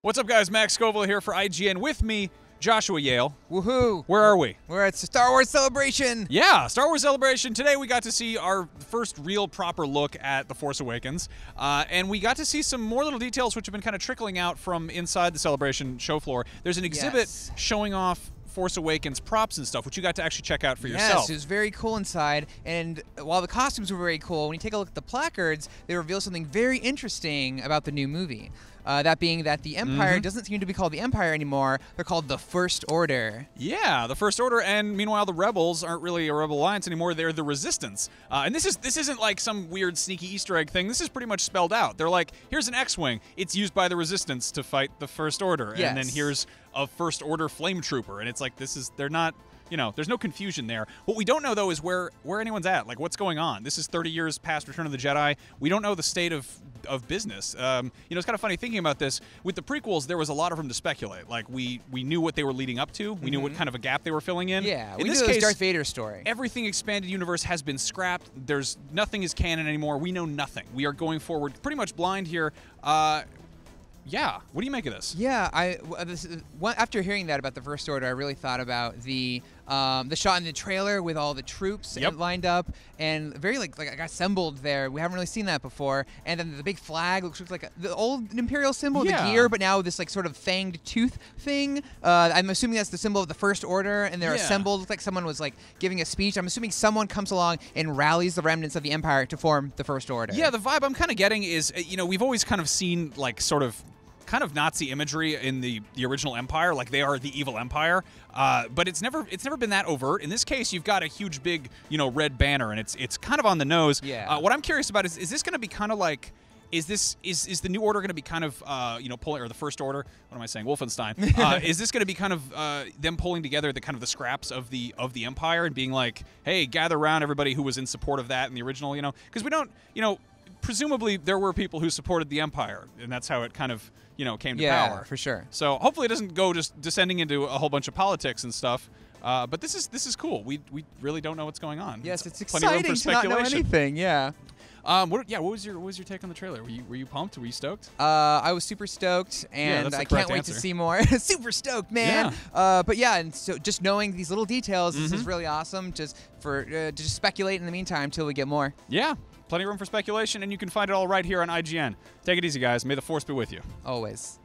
What's up, guys? Max Scoville here for IGN. With me, Joshua Yale. Woohoo! Where are we? We're at Star Wars Celebration! Yeah, Star Wars Celebration. Today we got to see our first real proper look at The Force Awakens. And we got to see some more little details which have been kind of trickling out from inside the Celebration show floor. There's an exhibit showing off Force Awakens props and stuff, which you got to actually check out for yourself. Yes, it was very cool inside, and while the costumes were very cool, when you take a look at the placards, they reveal something very interesting about the new movie. That being that the Empire doesn't seem to be called the Empire anymore, they're called the First Order. Yeah, the First Order, and meanwhile the Rebels aren't really a Rebel Alliance anymore, they're the Resistance. And this isn't like some weird sneaky Easter egg thing, this is pretty much spelled out. They're like, here's an X-Wing, it's used by the Resistance to fight the First Order, and then here's a First Order Flame Trooper, and it's like, they're not, you know, there's no confusion there. What we don't know, though, is where anyone's at, like what's going on. This is 30 years past Return of the Jedi. We don't know the state of business. You know, it's kind of funny thinking about this. With the prequels, there was a lot of room to speculate. Like, we knew what they were leading up to. We knew what kind of a gap they were filling in. Yeah, in we this knew it was case, Darth Vader's story. Everything expanded universe has been scrapped. Nothing is canon anymore. We know nothing. We are going forward pretty much blind here. Yeah, what do you make of this? Yeah, after hearing that about the First Order, I really thought about the shot in the trailer with all the troops lined up and very like assembled there. We haven't really seen that before. And then the big flag looks like the old Imperial symbol, the gear, but now this like sort of fanged tooth thing. I'm assuming that's the symbol of the First Order, and they're assembled. Looks like someone was like giving a speech. I'm assuming someone comes along and rallies the remnants of the Empire to form the First Order. Yeah, the vibe I'm kind of getting is, you know, we've always kind of seen like sort of kind of Nazi imagery in the original Empire, like they are the evil Empire, but it's never been that overt. In this case, you've got a huge big, you know, red banner, and it's kind of on the nose. Yeah. What I'm curious about is this going to be kind of like, is the New Order going to be kind of you know, pulling, or the First Order? What am I saying? Wolfenstein. Is this going to be kind of them pulling together the kind of the scraps of the Empire and being like, hey, gather around everybody who was in support of that in the original, you know? Because we don't, you know, presumably there were people who supported the Empire, and that's how it kind of, you know, came to power. Yeah, for sure. So hopefully it doesn't go just descending into a whole bunch of politics and stuff. But this is cool. We really don't know what's going on. Yes, it's exciting to not know anything. Yeah. What was your take on the trailer? Were you pumped? Were you stoked? I was super stoked, and I can't wait to see more. Super stoked, man. Yeah. But yeah, and so just knowing these little details, this is really awesome. Just for to just speculate in the meantime till we get more. Yeah. Plenty of room for speculation, and you can find it all right here on IGN. Take it easy, guys. May the Force be with you. Always.